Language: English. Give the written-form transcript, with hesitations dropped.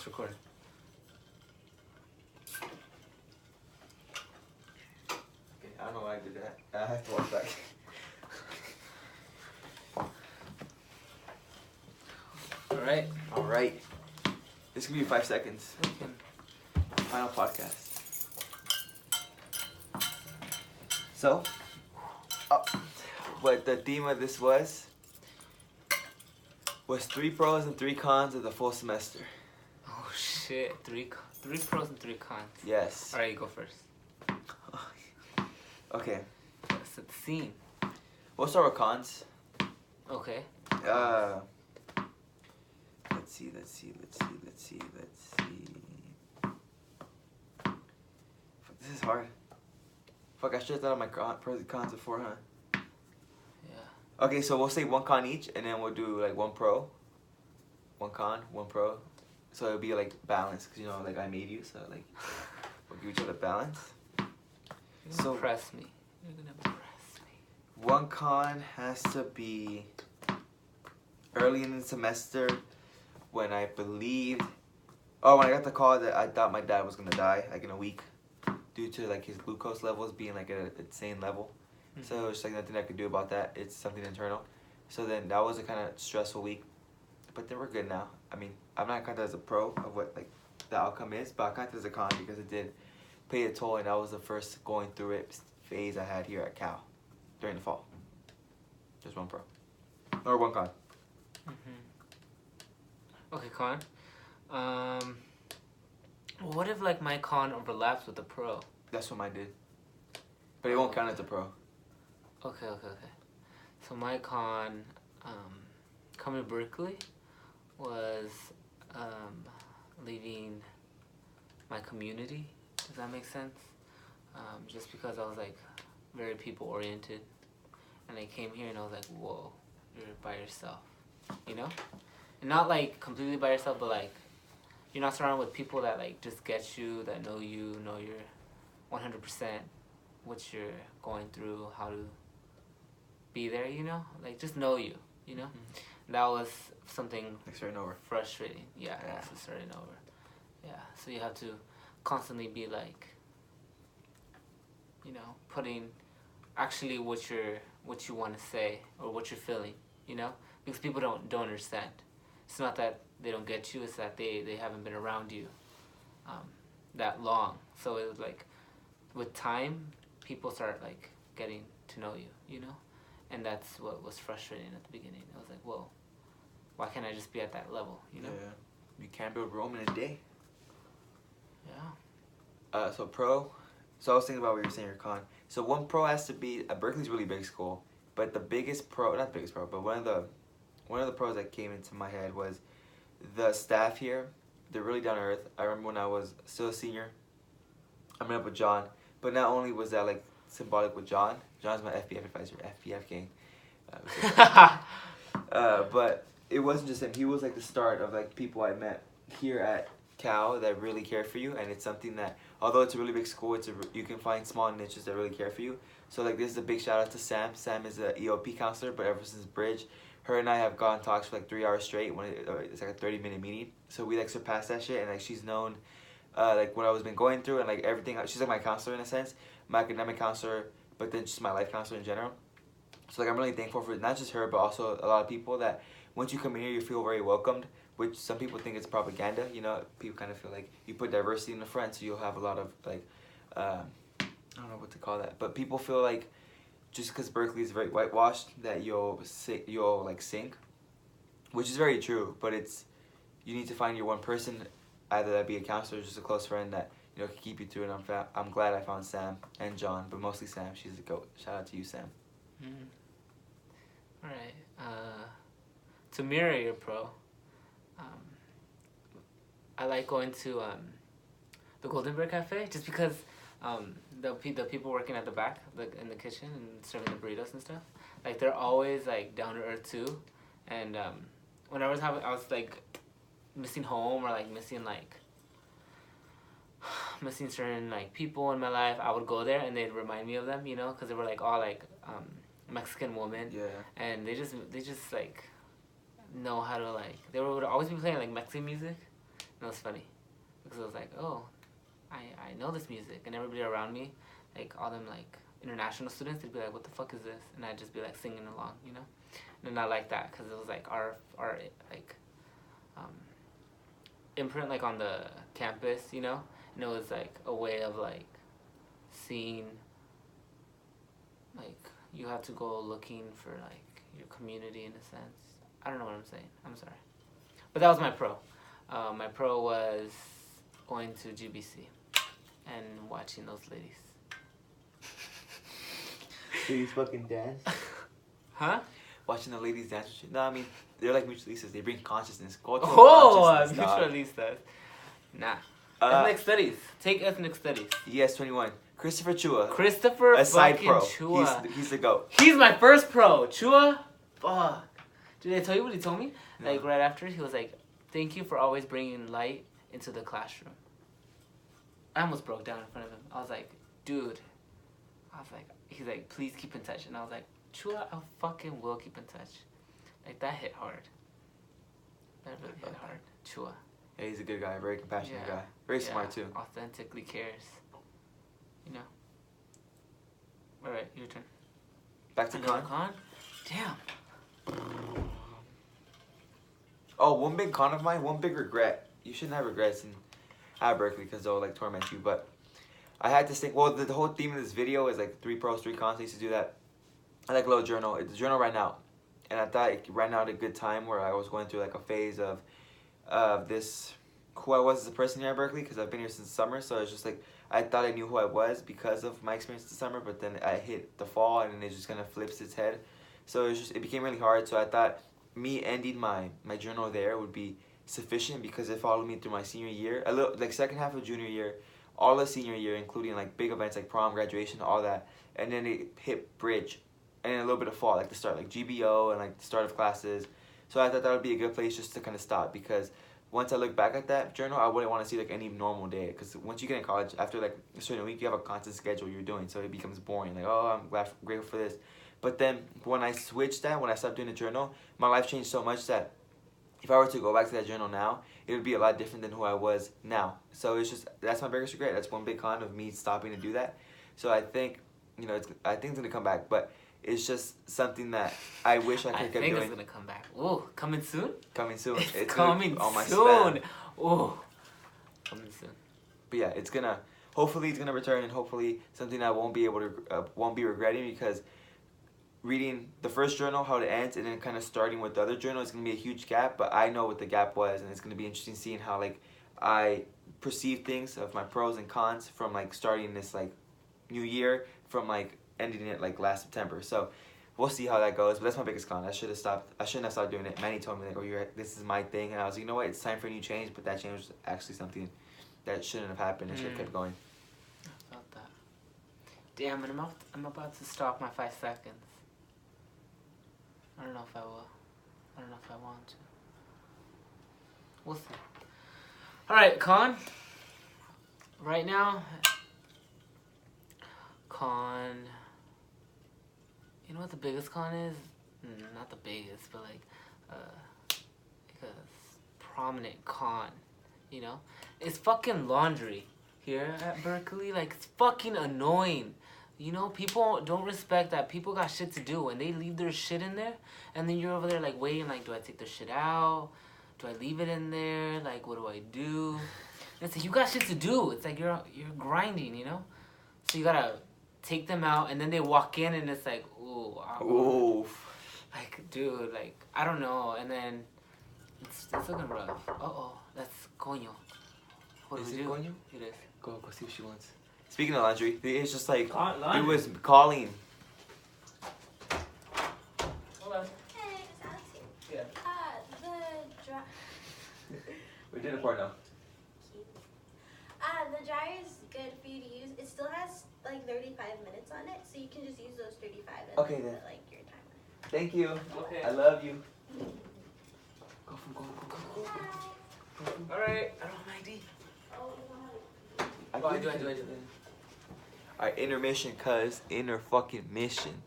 it's recording. Okay, I don't know why I did that. I have to watch back. All right. This can be 5 seconds. Final podcast. So, what the theme of this was 3 pros and 3 cons of the full semester. Oh shit! Three pros and 3 cons. Yes. All right, you go first. Okay. That's the theme. We'll start with cons. Okay. Let's see. Fuck, this is hard. Fuck, I should have thought of my pros and cons before, huh? Yeah. Okay, so we'll say 1 con each, and then we'll do like 1 pro, 1 con, 1 pro. So it'll be like balanced, cause you know, like I made you, so like we'll give each other balance. You're gonna impress me. You're gonna impress me. 1 con has to be early in the semester when I believed. Oh, when I got the call that I thought my dad was gonna die, like in a week, due to like his glucose levels being like at an insane level. Mm-hmm. So there's like nothing I could do about that. It's something internal. So then that was a kind of stressful week, but then we're good now. I mean, I'm not counting that as a pro of what like the outcome is, but I count it as a con because it did pay a toll, and that was the first going through it phase I had here at Cal during the fall. Just 1 pro or 1 con. Okay, con. What if like my con overlaps with the pro? That's what mine did, but it won't count as a pro. Okay. So my con, coming to Berkeley, was leaving my community. Does that make sense? Just because I was like very people oriented, and I came here and I was like, whoa, you're by yourself, you know? And not like completely by yourself, but like you're not surrounded with people that like just get you, that know you, know your 100% what you're going through, how to be there, you know? Like just know you, you know? Mm-hmm. That was something like starting over. Frustrating. Yeah. It's starting over. Yeah. So you have to constantly be like, you know, putting actually what you want to say or what you're feeling, you know? Because people don't understand. It's not that they don't get you, it's that they haven't been around you that long. So it was like, with time, people start like getting to know you, you know? And that's what was frustrating at the beginning. I was like, whoa, why can't I just be at that level, you know? Yeah. You can't build Rome in a day. Yeah. So pro. So I was thinking about what you were saying, your con. So 1 pro has to be, Berkeley's a really big school, but the biggest pro, not the biggest pro, but one of the pros that came into my head was the staff here. They're really down to earth. I remember when I was still a senior, I met up with John, but not only was that like symbolic with John. John's my FBF advisor, FBF gang. But it wasn't just him. He was like the start of like people I met here at Cal that really care for you, and it's something that, although it's a really big school, you can find small niches that really care for you. So like this is a big shout out to Sam. Sam is an EOP counselor, but ever since Bridge, her and I have gone talks for like 3 hours straight. It's like a 30-minute meeting. So we like surpassed that shit, and like she's known like what I was been going through and like everything. She's like my counselor in a sense, my academic counselor, but then just my life counselor in general. So like I'm really thankful for not just her, but also a lot of people that once you come in here, you feel very welcomed. Which some people think it's propaganda. You know, people kind of feel like you put diversity in the front, so you'll have a lot of like I don't know what to call that, but people feel like just because Berkeley is very whitewashed that you'll like sink, which is very true. But you need to find your one person, either that be a counselor or just a close friend that you know can keep you through. And I'm glad I found Sam and John, but mostly Sam. She's a goat. Shout out to you, Sam. All right. To mirror your pro, I like going to the Goldenberg Cafe just because the people working at the back, like in the kitchen and serving the burritos and stuff, like they're always like down to earth too. And when I was like missing home or like missing certain like people in my life, I would go there and they'd remind me of them, you know, because they were like all like Mexican women. Yeah. And they just like know how to like, they would always be playing like Mexican music. And it was funny because it was like, oh, I know this music, and everybody around me, like all them like international students, they'd be like, what the fuck is this? And I'd just be like singing along, you know. And not like that because it was like our like imprint like on the campus, you know. And it was like a way of like seeing, like you have to go looking for like your community in a sense. I don't know what I'm saying. I'm sorry. But that was my pro. My pro was going to GBC and watching those ladies. Ladies fucking dance? Huh? Watching the ladies dance with you. No, I mean, they're like mutualistas. They bring consciousness. Mutualistas. Nah. Ethnic studies. Take ethnic studies. Yes, 21. Christopher Chua. Christopher a side fucking pro. Chua. He's the GOAT. He's my first pro. Chua? Fuck. Did I tell you what he told me? No. Like right after, he was like, thank you for always bringing light into the classroom. I almost broke down in front of him. I was like, dude. He's like, please keep in touch. And I was like, Chua, I fucking will keep in touch. Like, that hit hard. That really hit hard. Chua. Yeah, he's a good guy. Very compassionate guy. Very smart, too. Authentically cares. You know? Alright, your turn. Back to Khan. Damn. Oh, one big con of mine, one big regret. You shouldn't have regrets at Berkeley because they'll like torment you. But I had this thing. Well, the whole theme of this video is like 3 pros, 3 cons. I used to do that. I like a little journal. The journal ran out, and I thought it ran out at a good time where I was going through like a phase of this who I was as a person here at Berkeley because I've been here since summer. So it's just like I thought I knew who I was because of my experience this summer, but then I hit the fall and then it just kind of flips its head. So it became really hard. So I thought me ending my journal there would be sufficient because it followed me through my senior year, a little like second half of junior year, all of senior year, including like big events like prom, graduation, all that, and then it hit bridge, and then a little bit of fall, like the start, like GBO and like the start of classes. So I thought that would be a good place just to kind of stop because once I look back at that journal, I wouldn't want to see like any normal day because once you get in college, after like a certain week, you have a constant schedule you're doing, so it becomes boring. Like, oh, I'm grateful for this. But then when I switched that, when I stopped doing the journal, my life changed so much that if I were to go back to that journal now, it would be a lot different than who I was now. So it's just, that's my biggest regret. That's one big con of me stopping to do that. So I think, you know, I think it's going to come back, but it's just something that I wish I could have kept doing. I think it's going to come back. Ooh, coming soon? Coming soon. It's coming on my soon. spam. Ooh, coming soon. But yeah, it's going to, hopefully it's going to return, and hopefully something I won't be able to, won't be regretting, because reading the first journal, how it ends, and then kind of starting with the other journal, it's going to be a huge gap, but I know what the gap was, and it's going to be interesting seeing how, like, I perceive things of my pros and cons from, like, starting this, like, new year, from, like, ending it, like, last September. So we'll see how that goes, but that's my biggest con. I shouldn't have stopped doing it. Manny told me, like, oh, this is my thing, and I was like, you know what, it's time for a new change, but that change was actually something that shouldn't have happened. I should have kept going. I felt that. Damn, and I'm about to stop my 5 seconds. I don't know if I will. I don't know if I want to. We'll see. Alright, con. Right now, con. You know what the biggest con is? Not the biggest, but like a prominent con. You know? It's fucking laundry here at Berkeley. Like, it's fucking annoying. You know, people don't respect that people got shit to do, and they leave their shit in there, and then you're over there, like, waiting, like, do I take their shit out? Do I leave it in there? Like, what do I do? And it's like, you got shit to do. It's like you're grinding, you know? So you gotta take them out, and then they walk in, and it's like, ooh. Like, dude, like, I don't know, and then it's looking rough. Uh-oh, that's coño. What do we do? Coño? It is. Go see what she wants. Speaking of laundry, it's just like, laundry. he was calling. Hello. Hey, it's Alex here. Yeah. We did it for now. The dryer is good for you to use. It still has like 35 minutes on it, so you can just use those 35 and Okay, then. like your timer. Thank you. Okay. I love you. Go. Bye. Alright, I don't have my ID. Oh, I do. Alright, intermission, cuz. Inner fucking mission.